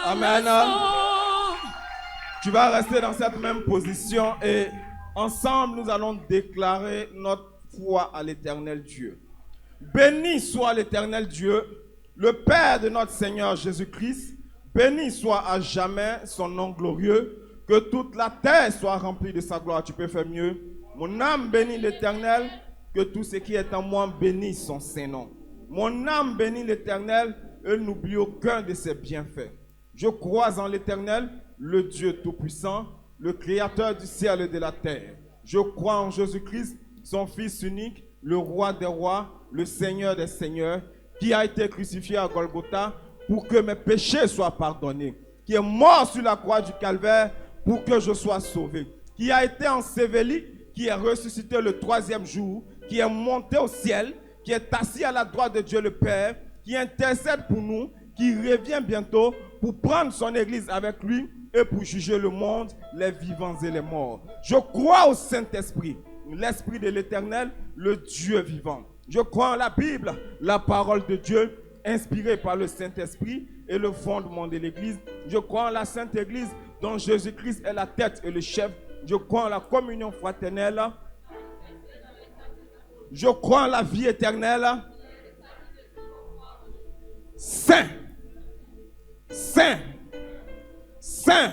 Amen. Tu vas rester dans cette même position et ensemble nous allons déclarer notre foi à l'Éternel Dieu. Béni soit l'Éternel Dieu, le Père de notre Seigneur Jésus-Christ. Béni soit à jamais son nom glorieux. Que toute la terre soit remplie de sa gloire. Tu peux faire mieux. Mon âme bénit l'Éternel. Que tout ce qui est en moi bénisse son Saint-Nom. Mon âme bénit l'Éternel et n'oublie aucun de ses bienfaits. Je crois en l'Éternel, le Dieu Tout-Puissant, le Créateur du ciel et de la terre. Je crois en Jésus-Christ, son Fils unique, le Roi des rois, le Seigneur des seigneurs, qui a été crucifié à Golgotha pour que mes péchés soient pardonnés, qui est mort sur la croix du Calvaire pour que je sois sauvé, qui a été enseveli, qui est ressuscité le troisième jour, qui est monté au ciel, qui est assis à la droite de Dieu le Père, qui intercède pour nous, qui revient bientôt pour prendre son église avec lui et pour juger le monde, les vivants et les morts. Je crois au Saint-Esprit, l'Esprit de l'Éternel, le Dieu vivant. Je crois en la Bible, la parole de Dieu, inspirée par le Saint-Esprit et le fondement de l'Église. Je crois en la Sainte Église, dont Jésus-Christ est la tête et le chef. Je crois en la communion fraternelle. Je crois en la vie éternelle. Saint, Saint, Saint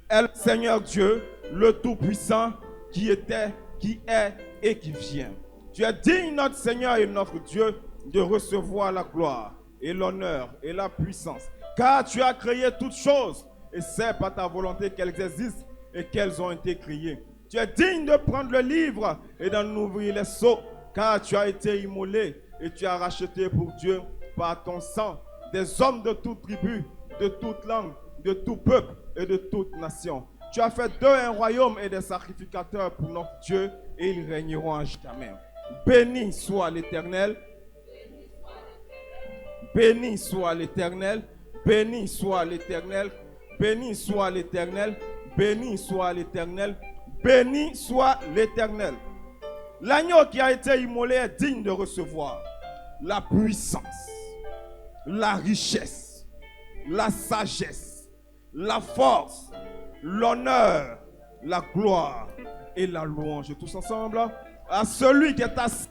est le Seigneur Dieu, le Tout-Puissant, qui était, qui est et qui vient. Tu es digne, notre Seigneur et notre Dieu, de recevoir la gloire et l'honneur et la puissance. Car tu as créé toutes choses et c'est par ta volonté qu'elles existent et qu'elles ont été créées. Tu es digne de prendre le livre et d'en ouvrir les sceaux, car tu as été immolé et tu as racheté pour Dieu par ton sang des hommes de toute tribu, de toute langue, de tout peuple et de toute nation. Tu as fait d'eux un royaume et des sacrificateurs pour notre Dieu et ils régneront à jamais. Béni soit l'Éternel. Béni soit l'Éternel. Béni soit l'Éternel. Béni soit l'Éternel. Béni soit l'Éternel. Béni soit l'Éternel. L'agneau qui a été immolé est digne de recevoir la puissance, la richesse, la sagesse, la force, l'honneur, la gloire et la louange. Tous ensemble, à celui qui est assis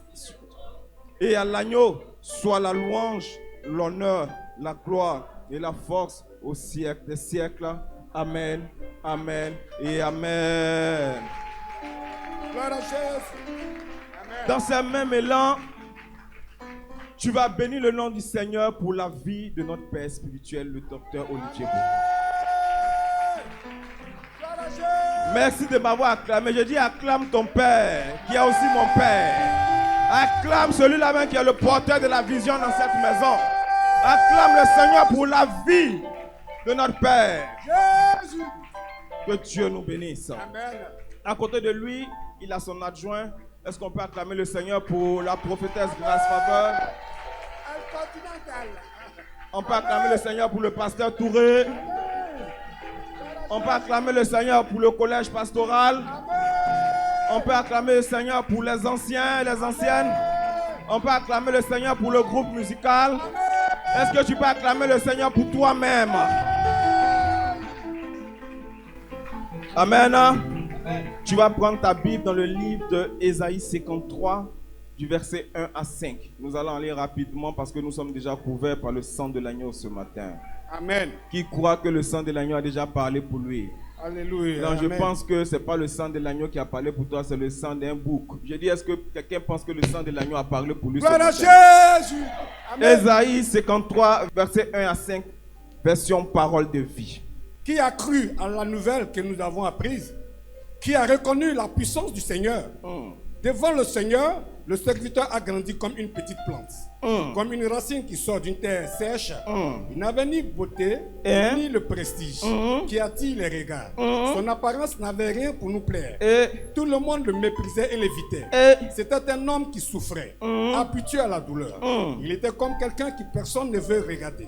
et à l'agneau soit la louange, l'honneur, la gloire et la force au siècle des siècles. Amen, amen et amen. Dans ce même élan, tu vas bénir le nom du Seigneur pour la vie de notre Père spirituel, le docteur Olivier. Merci de m'avoir acclamé. Je dis acclame ton Père, qui est aussi mon Père. Acclame celui-là même qui est le porteur de la vision dans cette maison. Acclame le Seigneur pour la vie de notre Père. Jésus. Que Dieu nous bénisse. Amen. À côté de lui, il a son adjoint. Est-ce qu'on peut acclamer le Seigneur pour la prophétesse Grâce Faveur? On peut acclamer le Seigneur pour le pasteur Touré. On peut acclamer le Seigneur pour le collège pastoral. On peut acclamer le Seigneur pour les anciens et les anciennes. On peut acclamer le Seigneur pour le groupe musical. Est-ce que tu peux acclamer le Seigneur pour toi-même? Amen. Tu vas prendre ta Bible dans le livre de Ésaïe 53, du verset 1 à 5. Nous allons aller rapidement parce que nous sommes déjà couverts par le sang de l'agneau ce matin. Amen. Qui croit que le sang de l'agneau a déjà parlé pour lui? Alléluia. Non, je pense que ce n'est pas le sang de l'agneau qui a parlé pour toi, c'est le sang d'un bouc. Je dis, est-ce que quelqu'un pense que le sang de l'agneau a parlé pour lui? Gloire à Jésus. Ésaïe 53, verset 1 à 5, version parole de vie. Qui a cru à la nouvelle que nous avons apprise? Qui a reconnu la puissance du Seigneur? Devant le Seigneur, le serviteur a grandi comme une petite plante, comme une racine qui sort d'une terre sèche. Il n'avait ni beauté, ni le prestige qui attire les regards. Son apparence n'avait rien pour nous plaire. Tout le monde le méprisait et l'évitait. C'était un homme qui souffrait, habitué à la douleur. Il était comme quelqu'un que personne ne veut regarder.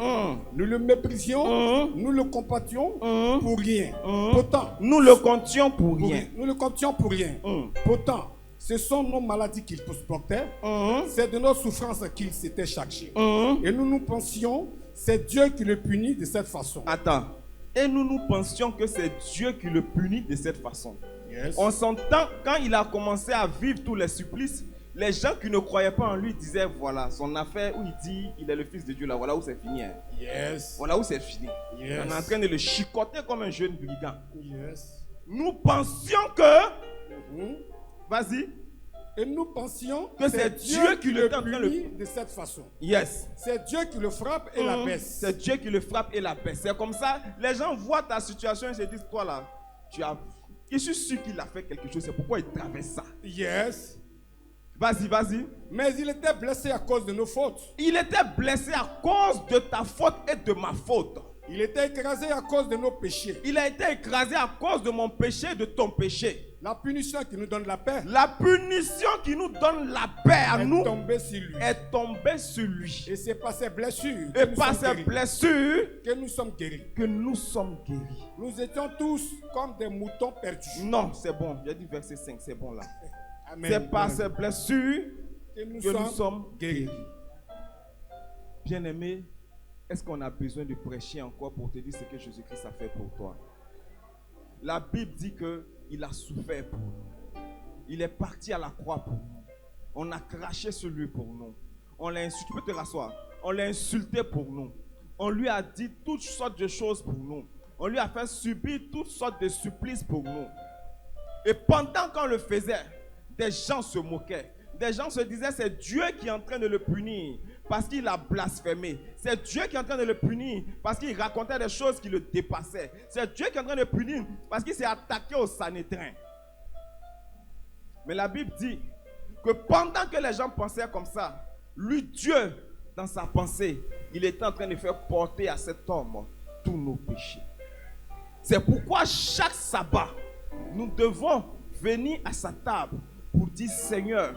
Nous le méprisions, nous le compations pour rien. Pourtant, nous le comptions pour rien. Nous le comptions pour rien. Pourtant, ce sont nos maladies qu'il portait, c'est de nos souffrances qu'il s'était chargé. Et nous nous pensions c'est Dieu qui le punit de cette façon. Attends. Et nous pensions que c'est Dieu qui le punit de cette façon. Yes. On s'entend, quand il a commencé à vivre tous les supplices, les gens qui ne croyaient pas en lui disaient, voilà, son affaire où il dit, il est le fils de Dieu, là, voilà où c'est fini. Hein. Yes. Voilà où c'est fini. Yes. On est en train de le chicoter comme un jeune brigand. Yes. Nous pensions que, Mhm. vas-y, Et nous pensions que c'est Dieu qui le punit de cette façon. yes. C'est Dieu qui le frappe et la baisse. C'est Dieu qui le frappe et la baisse. C'est comme ça, les gens voient ta situation et se disent, toi là, je suis sûr qu'il a fait quelque chose, c'est pourquoi il traverse ça. Yes. Vas-y, vas-y. Mais il était blessé à cause de nos fautes. Il était blessé à cause de ta faute et de ma faute. Il était écrasé à cause de nos péchés. Il a été écrasé à cause de mon péché et de ton péché. La punition qui nous donne la paix La punition qui nous donne la paix à nous est tombée sur lui. est tombée sur lui. Et c'est par ses blessures Et que nous par sommes ses guéris. blessures Que nous sommes guéris. que nous sommes guéris. Nous étions tous comme des moutons perdus. Non, c'est bon. J'ai dit verset 5, c'est bon là. Amen. C'est par ses blessures que nous que nous sommes guéris. guéris. Bien-aimé, est-ce qu'on a besoin de prêcher encore pour te dire ce que Jésus-Christ a fait pour toi? La Bible dit qu'il a souffert pour nous. Il est parti à la croix pour nous. On a craché sur lui pour nous. On l'a insulté. Tu peux te rasseoir. On l'a insulté pour nous. On lui a dit toutes sortes de choses pour nous. On lui a fait subir toutes sortes de supplices pour nous. Et pendant qu'on le faisait, des gens se moquaient. Des gens se disaient, c'est Dieu qui est en train de le punir parce qu'il a blasphémé. C'est Dieu qui est en train de le punir parce qu'il racontait des choses qui le dépassaient. C'est Dieu qui est en train de le punir parce qu'il s'est attaqué au Sanhédrin. Mais la Bible dit que pendant que les gens pensaient comme ça, lui, Dieu, dans sa pensée, il était en train de faire porter à cet homme tous nos péchés. C'est pourquoi chaque sabbat, nous devons venir à sa table pour dire, Seigneur,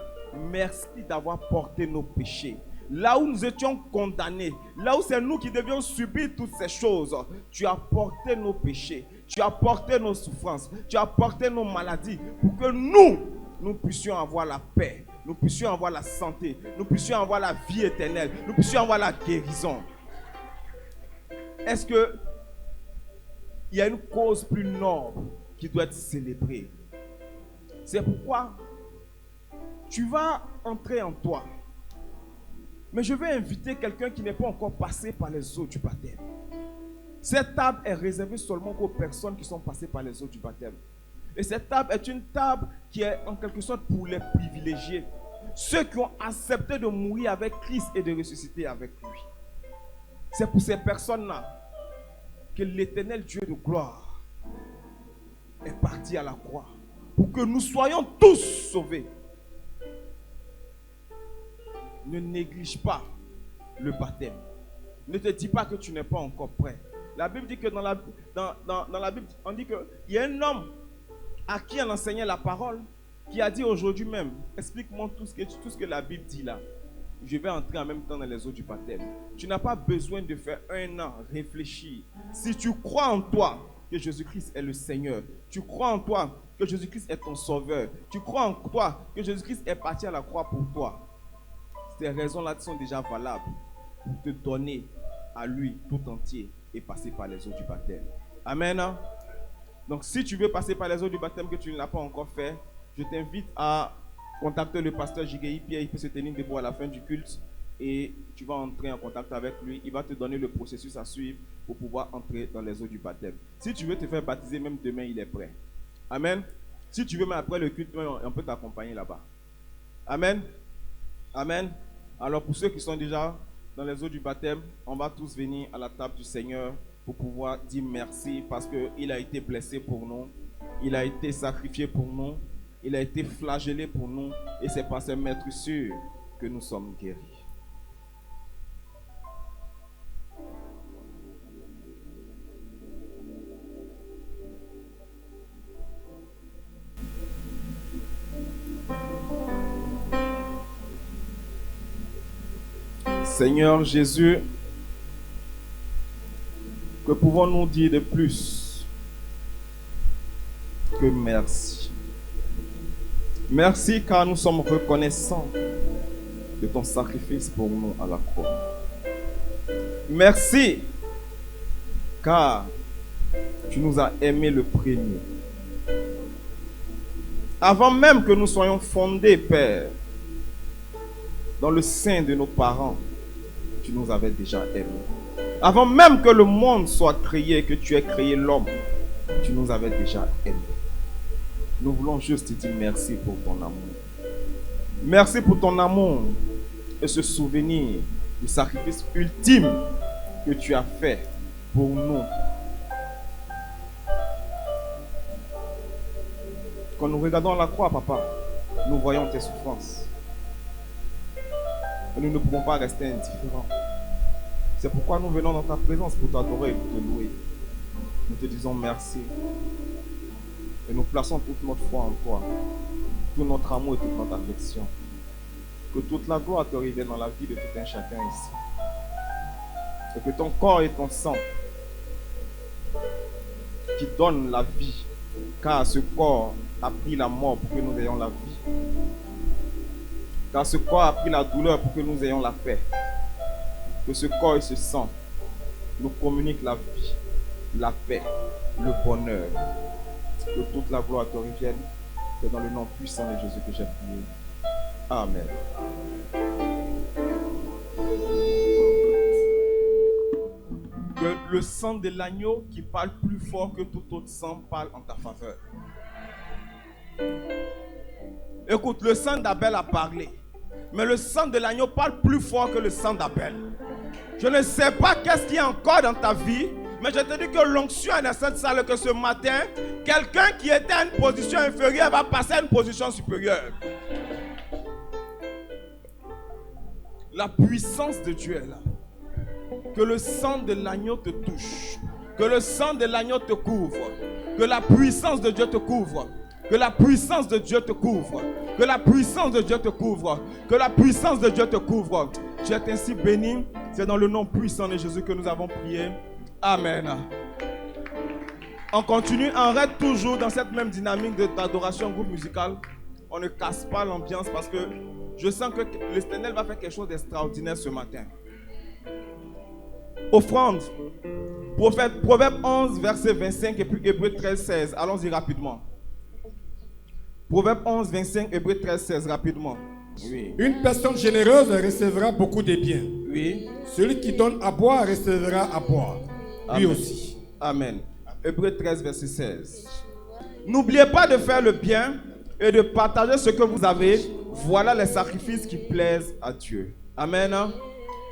merci d'avoir porté nos péchés. Là où nous étions condamnés, là où c'est nous qui devions subir toutes ces choses, tu as porté nos péchés, tu as porté nos souffrances, tu as porté nos maladies pour que nous puissions avoir la paix, nous puissions avoir la santé, nous puissions avoir la vie éternelle, nous puissions avoir la guérison. Est-ce que il y a une cause plus noble qui doit être célébrée? C'est pourquoi tu vas entrer en toi. Mais je vais inviter quelqu'un qui n'est pas encore passé par les eaux du baptême. Cette table est réservée seulement aux personnes qui sont passées par les eaux du baptême. Et cette table est une table qui est en quelque sorte pour les privilégiés. Ceux qui ont accepté de mourir avec Christ et de ressusciter avec lui. C'est pour ces personnes-là que l'Éternel Dieu de gloire est parti à la croix. Pour que nous soyons tous sauvés. Ne néglige pas le baptême. Ne te dis pas que tu n'es pas encore prêt. La Bible dit que dans la Bible, on dit qu'il y a un homme à qui on enseignait la parole qui a dit aujourd'hui même, explique-moi tout ce que la Bible dit là. Je vais entrer en même temps dans les eaux du baptême. Tu n'as pas besoin de faire un an réfléchir. Si tu crois en toi que Jésus-Christ est le Seigneur, tu crois en toi que Jésus-Christ est ton sauveur, tu crois en toi que Jésus-Christ est parti à la croix pour toi, ces raisons-là sont déjà valables pour te donner à lui tout entier et passer par les eaux du baptême. Amen. Donc si tu veux passer par les eaux du baptême que tu ne l'as pas encore fait, je t'invite à contacter le pasteur Jigei Pierre. Il peut se tenir debout à la fin du culte et tu vas entrer en contact avec lui. Il va te donner le processus à suivre pour pouvoir entrer dans les eaux du baptême. Si tu veux te faire baptiser, même demain, il est prêt. Amen. Si tu veux, mais après le culte, on peut t'accompagner là-bas. Amen. Amen. Alors pour ceux qui sont déjà dans les eaux du baptême, on va tous venir à la table du Seigneur pour pouvoir dire merci parce qu'il a été blessé pour nous, il a été sacrifié pour nous, il a été flagellé pour nous et c'est par ses meurtrissures que nous sommes guéris. Seigneur Jésus, que pouvons-nous dire de plus que merci? Merci car nous sommes reconnaissants de ton sacrifice pour nous à la croix. Merci, car tu nous as aimés le premier. Avant même que nous soyons fondés, Père, dans le sein de nos parents, tu nous avais déjà aimés. Avant même que le monde soit créé, que tu aies créé l'homme, tu nous avais déjà aimés. Nous voulons juste te dire merci pour ton amour. Merci pour ton amour et ce souvenir du sacrifice ultime que tu as fait pour nous. Quand nous regardons la croix, Papa, nous voyons tes souffrances. Et nous ne pouvons pas rester indifférents. C'est pourquoi nous venons dans ta présence pour t'adorer et pour te louer. Nous te disons merci. Et nous plaçons toute notre foi en toi, tout notre amour et toute notre affection. Que toute la gloire te revienne dans la vie de tout un chacun ici. Et que ton corps et ton sang qui donnent la vie, car ce corps a pris la mort pour que nous ayons la vie. Car ce corps a pris la douleur pour que nous ayons la paix. Que ce corps et ce sang nous communiquent la vie, la paix, le bonheur. Que toute la gloire te revienne. C'est dans le nom puissant de Jésus que j'ai prié. Amen. Que le sang de l'agneau qui parle plus fort que tout autre sang parle en ta faveur. Écoute, le sang d'Abel a parlé. Mais le sang de l'agneau parle plus fort que le sang d'Abel. Je ne sais pas qu'est-ce qu'il y a encore dans ta vie, mais je te dis que l'onction est dans cette salle, que ce matin, quelqu'un qui était à une position inférieure va passer à une position supérieure. La puissance de Dieu est là. Que le sang de l'agneau te touche. Que le sang de l'agneau te couvre. Que la puissance de Dieu te couvre. Que la puissance de Dieu te couvre. Que la puissance de Dieu te couvre. Que la puissance de Dieu te couvre. Tu es ainsi béni. C'est dans le nom puissant de Jésus que nous avons prié. Amen. On continue, on reste toujours dans cette même dynamique d'adoration groupe musical. On ne casse pas l'ambiance parce que je sens que l'Éternel va faire quelque chose d'extraordinaire ce matin. Offrande. Proverbe 11, verset 25 et puis Hébreux 13, 16. Allons-y rapidement. Proverbe 11, 25, Hébreux 13, 16, rapidement. Oui. Une personne généreuse recevra beaucoup de biens. Oui. Celui qui donne à boire recevra à boire. Lui Amen. aussi. Amen. Hébreux 13, verset 16. N'oubliez pas de faire le bien et de partager ce que vous avez. Voilà les sacrifices qui plaisent à Dieu. Amen.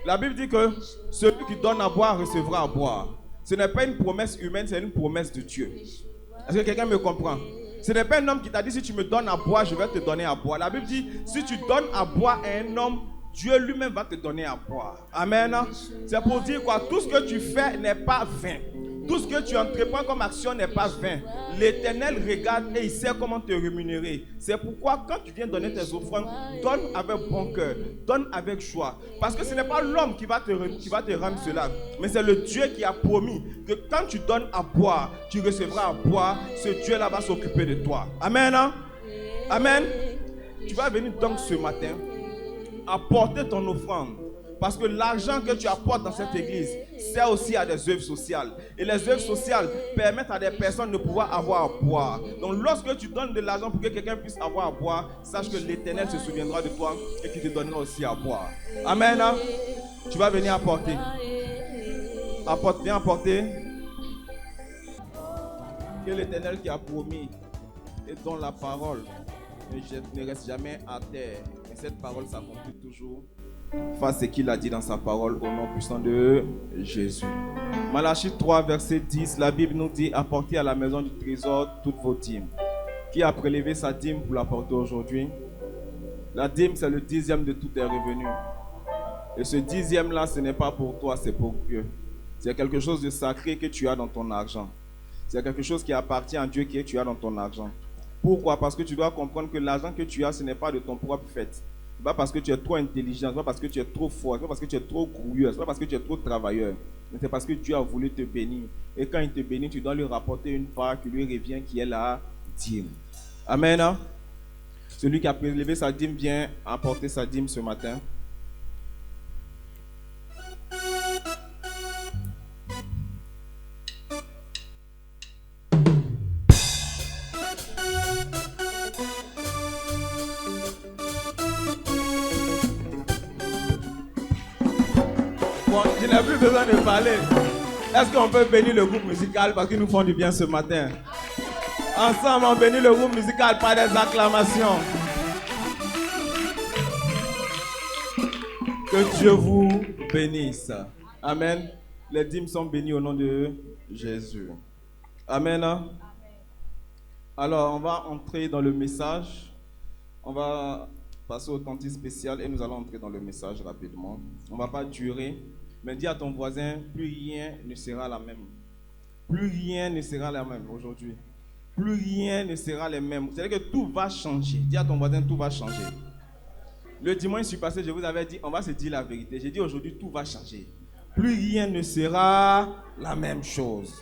La Bible dit que celui qui donne à boire recevra à boire. Ce n'est pas une promesse humaine, c'est une promesse de Dieu. Est-ce que quelqu'un me comprend? Ce n'est pas un homme qui t'a dit si tu me donnes à boire, je vais te donner à boire. La Bible dit si tu donnes à boire à un homme, Dieu lui-même va te donner à boire. Amen. C'est pour dire quoi? Tout ce que tu fais n'est pas vain. Tout ce que tu entreprends comme action n'est pas vain. L'Éternel regarde et il sait comment te rémunérer. C'est pourquoi quand tu viens donner tes offrandes, donne avec bon cœur, donne avec joie. Parce que ce n'est pas l'homme qui va te rendre cela, mais c'est le Dieu qui a promis que quand tu donnes à boire, tu recevras à boire. Ce Dieu-là va s'occuper de toi. Amen. Amen. Tu vas venir donc ce matin apporter ton offrande. Parce que l'argent que tu apportes dans cette église sert aussi à des œuvres sociales. Et les œuvres sociales permettent à des personnes de pouvoir avoir à boire. Donc lorsque tu donnes de l'argent pour que quelqu'un puisse avoir à boire, sache que l'Éternel se souviendra de toi et qu'il te donnera aussi à boire. Amen. Tu vas venir apporter. Apporte, viens apporter. Que l'Éternel qui a promis et dont la parole ne reste jamais à terre. Et cette parole s'accomplit toujours. Face ce qu'il a dit dans sa parole au nom puissant de Jésus. Malachie 3 verset 10, la Bible nous dit: apportez à la maison du trésor toutes vos dîmes. Qui a prélevé sa dîme pour l'apporter aujourd'hui? La dîme, c'est le 10e de tous tes revenus. Et ce 10e là, ce n'est pas pour toi, c'est pour Dieu. C'est quelque chose de sacré que tu as dans ton argent. C'est quelque chose qui appartient à Dieu que tu as dans ton argent. Pourquoi? Parce que tu dois comprendre que l'argent que tu as, ce n'est pas de ton propre fait. Ce n'est pas parce que tu es trop intelligent, ce n'est pas parce que tu es trop fort, ce n'est pas parce que tu es trop grouilleux, ce n'est pas parce que tu es trop travailleur. Mais c'est parce que Dieu a voulu te bénir. Et quand il te bénit, tu dois lui rapporter une part qui lui revient, qui est la dîme. Amen. Celui qui a prélevé sa dîme vient apporter sa dîme ce matin. plus besoin de parler. Est-ce qu'on peut bénir le groupe musical parce qu'ils nous font du bien ce matin? Ensemble, on bénit le groupe musical par des acclamations. Que Dieu vous bénisse. Amen. Les dîmes sont bénis au nom de Jésus. Amen. Alors, on va entrer dans le message. On va passer au cantique spécial et nous allons entrer dans le message rapidement. On ne va pas durer, mais dis à ton voisin, plus rien ne sera la même. Plus rien ne sera la même aujourd'hui. Plus rien ne sera le même. C'est-à-dire que tout va changer. Dis à ton voisin, tout va changer. Le dimanche passé, je vous avais dit, on va se dire la vérité. J'ai dit aujourd'hui, tout va changer. Plus rien ne sera la même chose.